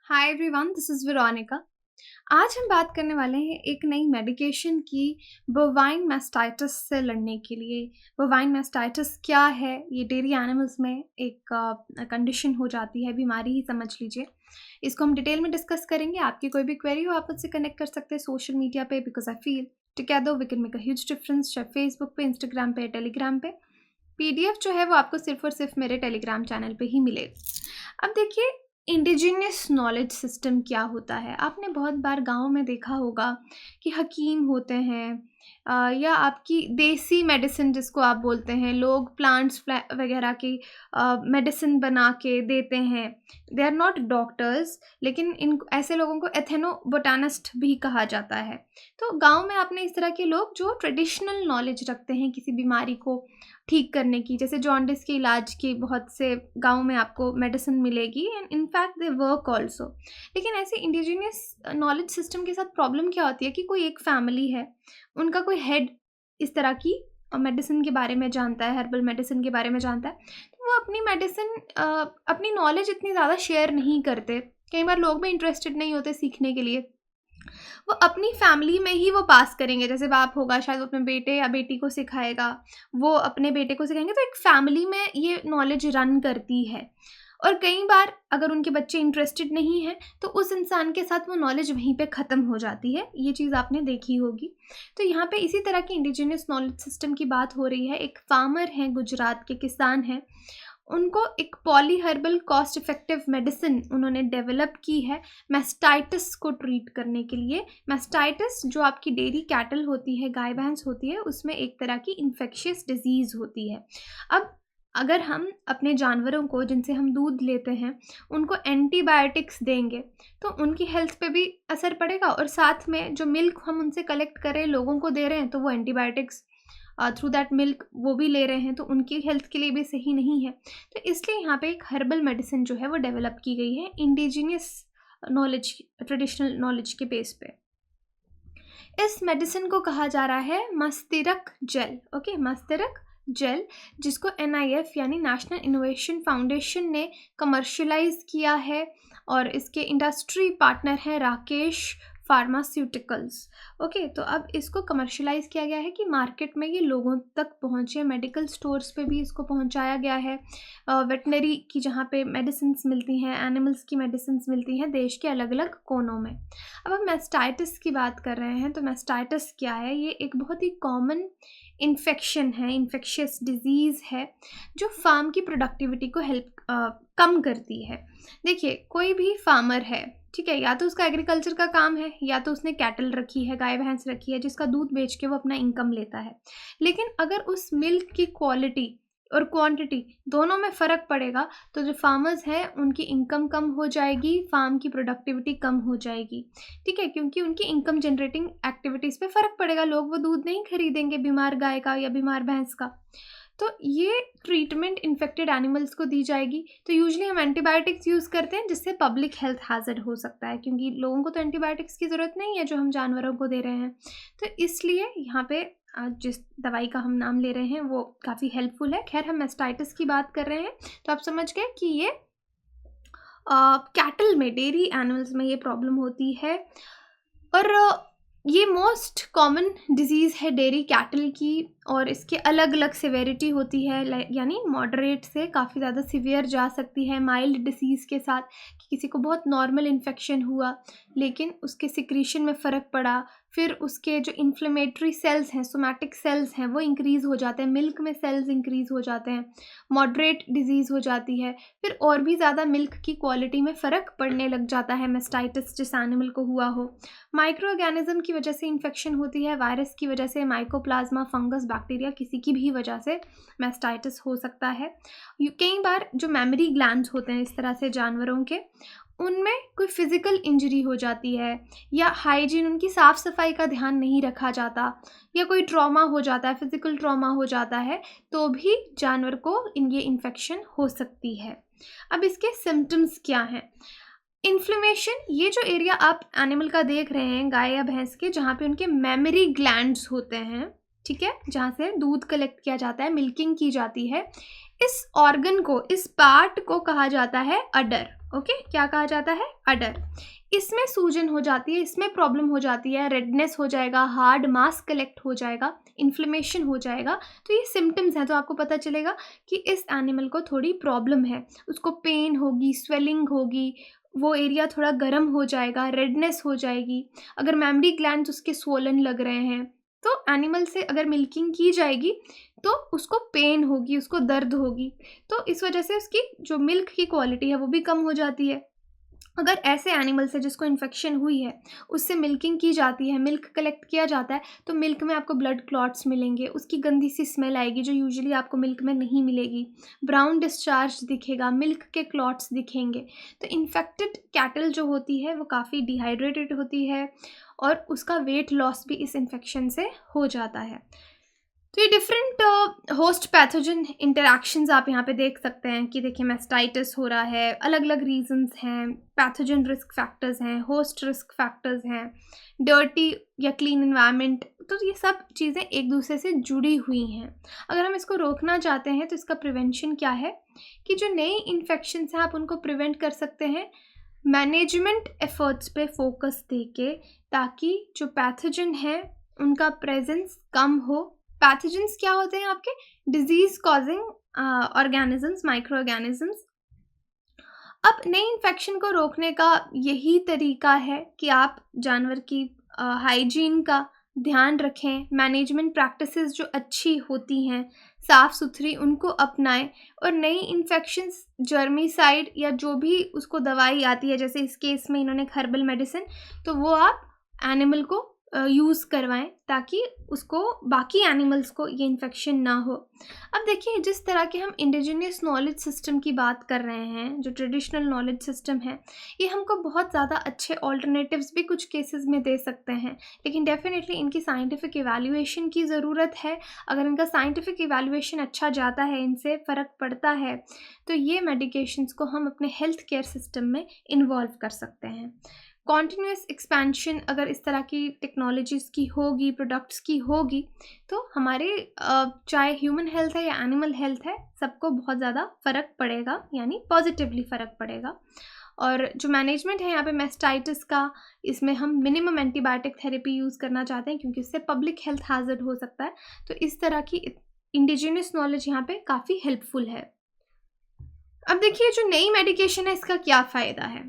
Hi everyone, this is Veronica. आज हम बात करने वाले हैं एक नई मेडिकेशन की बोवाइन मैस्टाइटिस से लड़ने के लिए। बोवाइन मैस्टाइटिस क्या है? ये डेयरी एनिमल्स में एक कंडीशन हो जाती है, बीमारी ही समझ लीजिए। इसको हम डिटेल में डिस्कस करेंगे। आपकी कोई भी क्वेरी हो आप मुझसे कनेक्ट कर सकते हैं सोशल मीडिया पे, because I feel together we can make a huge difference, चाहे फेसबुक पे, इंस्टाग्राम पे, टेलीग्राम पे। पीडीएफ जो है वो आपको सिर्फ और सिर्फ मेरे टेलीग्राम चैनल पे ही मिलेगा। अब देखिए, इंडिजिनियस नॉलेज सिस्टम क्या होता है। आपने बहुत बार गाँव में देखा होगा कि हकीम होते हैं, या आपकी देसी मेडिसिन जिसको आप बोलते हैं, लोग प्लांट्स वगैरह की मेडिसिन बना के देते हैं। दे आर नॉट डॉक्टर्स, लेकिन इन ऐसे लोगों को एथेनोबोटानिस्ट भी कहा जाता है। तो गांव में आपने इस तरह के लोग जो ट्रेडिशनल नॉलेज रखते हैं किसी बीमारी को ठीक करने की, जैसे जॉन्डिस के इलाज की बहुत से गाँव में आपको मेडिसिन मिलेगी, and in fact they work also. लेकिन ऐसे इंडिजिनियस नॉलेज सिस्टम के साथ प्रॉब्लम क्या होती है कि कोई एक फैमिली है, उनका कोई हेड इस तरह की मेडिसिन के बारे में जानता है, हर्बल मेडिसिन के बारे में जानता है, तो वो अपनी मेडिसिन अपनी नॉलेज इतनी ज़्यादा शेयर नहीं करते। कई बार लोग भी इंटरेस्टेड नहीं होते सीखने के लिए, वो अपनी फैमिली में ही वो पास करेंगे। जैसे बाप होगा, शायद वो अपने बेटे या बेटी को सिखाएगा, वो अपने बेटे को सिखाएंगे। तो एक फैमिली में ये नॉलेज रन करती है। और कई बार अगर उनके बच्चे इंटरेस्टेड नहीं हैं तो उस इंसान के साथ वो नॉलेज वहीं पे ख़त्म हो जाती है। ये चीज़ आपने देखी होगी। तो यहाँ पे इसी तरह की इंडिजिनियस नॉलेज सिस्टम की बात हो रही है। एक फार्मर हैं, गुजरात के किसान हैं, उनको एक poly herbal cost effective medicine उन्होंने डेवलप की है मैस्टाइटिस को ट्रीट करने के लिए। मैस्टाइटिस जो आपकी डेयरी कैटल होती है, गाय भैंस होती है, उसमें एक तरह की इन्फेक्शियस डिजीज़ होती है। अब अगर हम अपने जानवरों को जिनसे हम दूध लेते हैं उनको एंटीबायोटिक्स देंगे तो उनकी हेल्थ पे भी असर पड़ेगा, और साथ में जो मिल्क हम उनसे कलेक्ट करें लोगों को दे रहे हैं तो वो एंटीबायोटिक्स थ्रू दैट मिल्क वो भी ले रहे हैं, तो उनकी हेल्थ के लिए भी सही नहीं है। तो इसलिए यहाँ पे एक हर्बल मेडिसिन जो है वो डेवलप की गई है इंडिजिनियस नॉलेज, ट्रेडिशनल नॉलेज के बेस पे। इस मेडिसिन को कहा जा रहा है मस्तिरक जेल। ओके, मस्तिरक जेल, जिसको NIF यानी नेशनल इनोवेशन फाउंडेशन ने कमर्शलाइज किया है, और इसके इंडस्ट्री पार्टनर हैं राकेश फार्मास्यूटिकल्स। ओके, तो अब इसको कमर्शलाइज किया गया है कि मार्केट में ये लोगों तक पहुँचे। मेडिकल स्टोर्स पे भी इसको पहुँचाया गया है। वेटनरी की जहाँ पे मेडिसिन्स मिलती हैं, एनिमल्स की मेडिसिन्स मिलती हैं देश के अलग अलग कोनों में। अब हम मैस्टाइटिस की बात कर रहे हैं, तो मैस्टाइटिस क्या है? ये एक बहुत ही कॉमन इन्फेक्शन है, इन्फेक्शियस डिजीज़ है जो फार्म की प्रोडक्टिविटी को कम करती है। देखिए, कोई भी फार्मर है, ठीक है, या तो उसका एग्रीकल्चर का काम है या तो उसने कैटल रखी है, गाय भैंस रखी है, जिसका दूध बेच के वो अपना इनकम लेता है। लेकिन अगर उस मिल्क की क्वालिटी और क्वांटिटी दोनों में फ़र्क पड़ेगा तो जो फार्मर्स हैं उनकी इनकम कम हो जाएगी, फार्म की प्रोडक्टिविटी कम हो जाएगी। ठीक है, क्योंकि उनकी इनकम जनरेटिंग एक्टिविटीज़ पे फ़र्क पड़ेगा। लोग वो दूध नहीं खरीदेंगे बीमार गाय का या बीमार भैंस का। तो ये ट्रीटमेंट इन्फेक्टेड एनिमल्स को दी जाएगी। तो यूजुअली हम एंटीबायोटिक्स यूज़ करते हैं जिससे पब्लिक हेल्थ हैज़र्ड हो सकता है, क्योंकि लोगों को तो एंटीबायोटिक्स की ज़रूरत नहीं है जो हम जानवरों को दे रहे हैं। तो इसलिए यहाँ पे जिस दवाई का हम नाम ले रहे हैं वो काफ़ी हेल्पफुल है। खैर, हम मैस्टाइटिस की बात कर रहे हैं, तो आप समझ गए कि ये कैटल में, डेयरी एनिमल्स में ये प्रॉब्लम होती है। और ये मोस्ट कॉमन डिजीज़ है डेयरी कैटल की, और इसके अलग अलग सिवेरिटी होती है, यानी मॉडरेट से काफ़ी ज़्यादा सिवियर जा सकती है माइल्ड डिसीज़ के साथ, कि किसी को बहुत नॉर्मल इन्फेक्शन हुआ लेकिन उसके सिक्रीशन में फ़र्क पड़ा, फिर उसके जो इन्फ्लेमेटरी सेल्स हैं, सोमैटिक सेल्स हैं, वो इंक्रीज़ हो जाते हैं, मिल्क में सेल्स इंक्रीज़ हो जाते हैं, मॉडरेट डिजीज़ हो जाती है, फिर और भी ज़्यादा मिल्क की क्वालिटी में फ़र्क पड़ने लग जाता है मैस्टाइटिस जिस एनिमल को हुआ हो। माइक्रो ऑर्गेनिज्म की वजह से इन्फेक्शन होती है, वायरस की वजह से, माइकोप्लाज्मा, फंगस, बैक्टीरिया, किसी की भी वजह से मैस्टाइटिस हो सकता है। कई बार जो मेमोरी ग्लैंड्स होते हैं इस तरह से जानवरों के, उनमें कोई फिज़िकल इंजरी हो जाती है, या हाइजीन, उनकी साफ़ सफाई का ध्यान नहीं रखा जाता, या कोई ट्रॉमा हो जाता है, फिज़िकल ट्रॉमा हो जाता है, तो भी जानवर को ये इन्फेक्शन हो सकती है। अब इसके सिम्टम्स क्या हैं? इन्फ्लेमेशन, ये जो एरिया आप एनिमल का देख रहे हैं, गाय या भैंस के, जहाँ पे उनके मेमोरी ग्लैंड्स होते हैं, ठीक है, जहाँ से दूध कलेक्ट किया जाता है, मिल्किंग की जाती है, इस ऑर्गन को, इस पार्ट को कहा जाता है अडर। ओके, क्या कहा जाता है? अडर। इसमें सूजन हो जाती है, इसमें प्रॉब्लम हो जाती है, रेडनेस हो जाएगा, हार्ड मास कलेक्ट हो जाएगा, इन्फ्लेमेशन हो जाएगा। तो ये सिम्टम्स हैं, तो आपको पता चलेगा कि इस एनिमल को थोड़ी प्रॉब्लम है। उसको पेन होगी, स्वेलिंग होगी, वो एरिया थोड़ा गर्म हो जाएगा, रेडनेस हो जाएगी। अगर मेमरी ग्लैंड्स उसके स्वोलन लग रहे हैं, तो एनिमल से अगर मिल्किंग की जाएगी तो उसको पेन होगी, उसको दर्द होगी। तो इस वजह से उसकी जो मिल्क की क्वालिटी है वो भी कम हो जाती है। अगर ऐसे एनिमल से जिसको इन्फेक्शन हुई है उससे मिल्किंग की जाती है, मिल्क कलेक्ट किया जाता है, तो मिल्क में आपको ब्लड क्लॉट्स मिलेंगे, उसकी गंदी सी स्मेल आएगी जो यूजुअली आपको मिल्क में नहीं मिलेगी, ब्राउन डिस्चार्ज दिखेगा, मिल्क के क्लॉट्स दिखेंगे। तो इन्फेक्टेड कैटल जो होती है वो काफ़ी डिहाइड्रेटेड होती है और उसका वेट लॉस भी इस इन्फेक्शन से हो जाता है। तो ये डिफरेंट होस्ट पैथोजन इंटरैक्शंस आप यहाँ पे देख सकते हैं कि देखिए मैस्टाइटिस हो रहा है, अलग अलग रीजंस हैं, पैथोजन रिस्क फैक्टर्स हैं, होस्ट रिस्क फैक्टर्स हैं, डर्टी या क्लीन एनवायरनमेंट। तो ये सब चीज़ें एक दूसरे से जुड़ी हुई हैं। अगर हम इसको रोकना चाहते हैं तो इसका प्रिवेंशन क्या है कि जो नई इन्फेक्शंस हैं आप उनको प्रिवेंट कर सकते हैं मैनेजमेंट एफर्ट्स पे फोकस देके, ताकि जो पैथोजन है उनका प्रेजेंस कम हो। पैथोजेंस क्या होते हैं? आपके disease causing organisms, micro organisms. अब नई इन्फेक्शन को रोकने का यही तरीका है कि आप जानवर की हाइजीन का ध्यान रखें, मैनेजमेंट प्रैक्टिसेस जो अच्छी होती हैं साफ़ सुथरी उनको अपनाएं, और नई इन्फेक्शंस जर्मीसाइड या जो भी उसको दवाई आती है, जैसे इस केस में इन्होंने हर्बल मेडिसिन, तो वो आप एनिमल को यूज़ करवाएं ताकि उसको, बाकी एनिमल्स को ये इन्फेक्शन ना हो। अब देखिए, जिस तरह के हम इंडिजिनियस नॉलेज सिस्टम की बात कर रहे हैं, जो ट्रेडिशनल नॉलेज सिस्टम है, ये हमको बहुत ज़्यादा अच्छे ऑल्टरनेटिव्स भी कुछ केसेस में दे सकते हैं, लेकिन डेफिनेटली इनकी साइंटिफिक इवैल्यूएशन की ज़रूरत है। अगर इनका साइंटिफिक इवैल्यूएशन अच्छा जाता है, इनसे फ़र्क पड़ता है, तो ये मेडिकेशंस को हम अपने हेल्थ केयर सिस्टम में इन्वॉल्व कर सकते हैं। कॉन्टिन्यूस एक्सपेंशन अगर इस तरह की टेक्नोलॉजीज़ की होगी, प्रोडक्ट्स की होगी, तो हमारे चाहे ह्यूमन हेल्थ है या एनिमल हेल्थ है, सबको बहुत ज़्यादा फ़र्क पड़ेगा, यानी पॉजिटिवली फ़र्क पड़ेगा। और जो मैनेजमेंट है यहाँ पे मैस्टाइटिस का, इसमें हम मिनिमम एंटीबायोटिक थेरेपी यूज़ करना चाहते हैं क्योंकि उससे पब्लिक हेल्थ हैज़र्ड हो सकता है। तो इस तरह की इंडिजिनियस नॉलेज यहाँ पे काफ़ी हेल्पफुल है। अब देखिए, जो नई मेडिकेशन है इसका क्या फ़ायदा है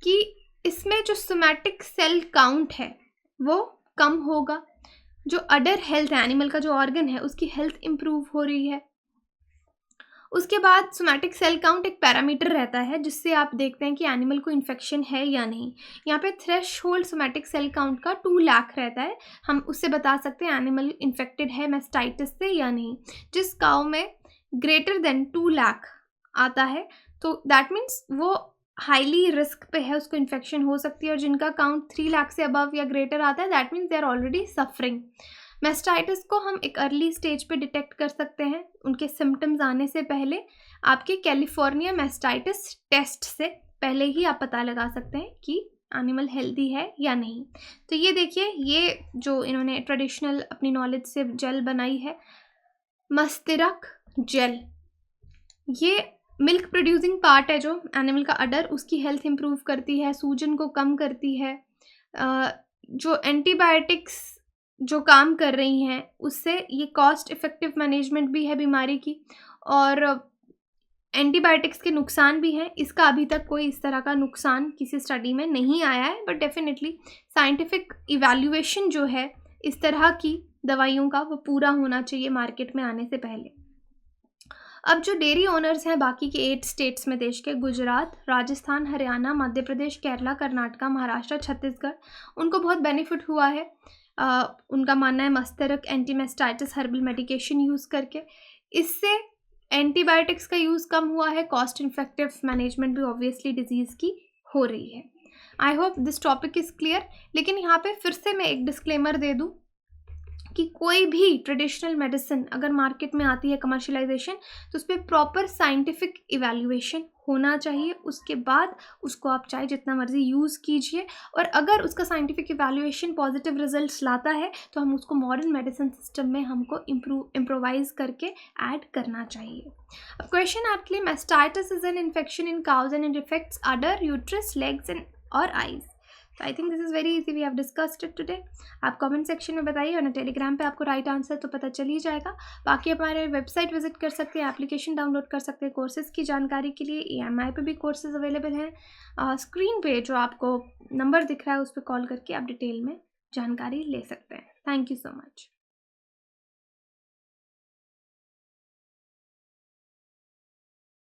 कि इसमें जो सोमैटिक सेल काउंट है वो कम होगा। जो अडर हेल्थ है, एनिमल का जो ऑर्गन है, उसकी हेल्थ इम्प्रूव हो रही है। उसके बाद सोमैटिक सेल काउंट एक पैरामीटर रहता है जिससे आप देखते हैं कि एनिमल को इन्फेक्शन है या नहीं। यहाँ पे थ्रेशहोल्ड सोमैटिक सेल काउंट का 2 लाख रहता है। हम उससे बता सकते हैं एनिमल इन्फेक्टेड है मैस्टाइटिस से या नहीं। जिस काउ में ग्रेटर देन 2 लाख आता है तो दैट मीन्स वो हाईली रिस्क पे है, उसको इन्फेक्शन हो सकती है। और जिनका काउंट 3 लाख से अबव या ग्रेटर आता है, that means they are already suffering. Mastitis को हम एक अर्ली स्टेज पे डिटेक्ट कर सकते हैं, उनके सिम्टम्स आने से पहले। आपके कैलिफोर्निया मैस्टाइटिस टेस्ट से पहले ही आप पता लगा सकते हैं कि एनिमल हेल्दी है या नहीं। तो ये देखिए, ये जो इन्होंने ट्रेडिशनल अपनी नॉलेज से जेल बनाई है, मस्तिरक जेल, ये मिल्क प्रोड्यूसिंग पार्ट है जो एनिमल का अडर, उसकी हेल्थ इंप्रूव करती है, सूजन को कम करती है। जो एंटीबायोटिक्स जो काम कर रही हैं उससे ये कॉस्ट इफ़ेक्टिव मैनेजमेंट भी है बीमारी की, और एंटीबायोटिक्स के नुकसान भी हैं। इसका अभी तक कोई इस तरह का नुकसान किसी स्टडी में नहीं आया है, बट डेफिनेटली साइंटिफिक इवैल्यूएशन जो है इस तरह की दवाइयों का, वो पूरा होना चाहिए मार्केट में आने से पहले। अब जो डेयरी ओनर्स हैं बाकी के 8 स्टेट्स में देश के, गुजरात, राजस्थान, हरियाणा, मध्य प्रदेश, केरला, कर्नाटका, महाराष्ट्र, छत्तीसगढ़, उनको बहुत बेनिफिट हुआ है। उनका मानना है मस्तिरक एंटीमेस्टाइटिस हर्बल मेडिकेशन यूज़ करके, इससे एंटीबायोटिक्स का यूज़ कम हुआ है, कॉस्ट इफेक्टिव मैनेजमेंट भी ऑब्वियसली डिजीज़ की हो रही है। I hope this topic is clear. लेकिन यहाँ पे फिर से मैं एक डिस्क्लेमर दे दूँ कि कोई भी ट्रेडिशनल मेडिसिन अगर मार्केट में आती है कमर्शियलाइजेशन, तो उस पर प्रॉपर साइंटिफिक इवैल्यूएशन होना चाहिए, उसके बाद उसको आप चाहे जितना मर्ज़ी यूज़ कीजिए, और अगर उसका साइंटिफिक इवैल्यूएशन पॉजिटिव रिजल्ट्स लाता है तो हम उसको मॉडर्न मेडिसिन सिस्टम में हमको इम्प्रोवाइज़ करके ऐड करना चाहिए। अब क्वेश्चन आपके लिए, mastitis is an infection in cows and it affects udder, uterus, legs and और आइज़। तो I think this is very easy, we have discussed it today. आप कमेंट सेक्शन में बताइए, और टेलीग्राम पे आपको राइट आंसर तो पता चल ही जाएगा। बाकी आप हमारे वेबसाइट विजिट कर सकते हैं, एप्लीकेशन डाउनलोड कर सकते हैं कोर्सेज़ की जानकारी के लिए। EMI पे भी कोर्सेज़ अवेलेबल हैं। स्क्रीन पे जो आपको नंबर दिख रहा है उस पर कॉल करके आप डिटेल में जानकारी ले सकते हैं। Thank you so much.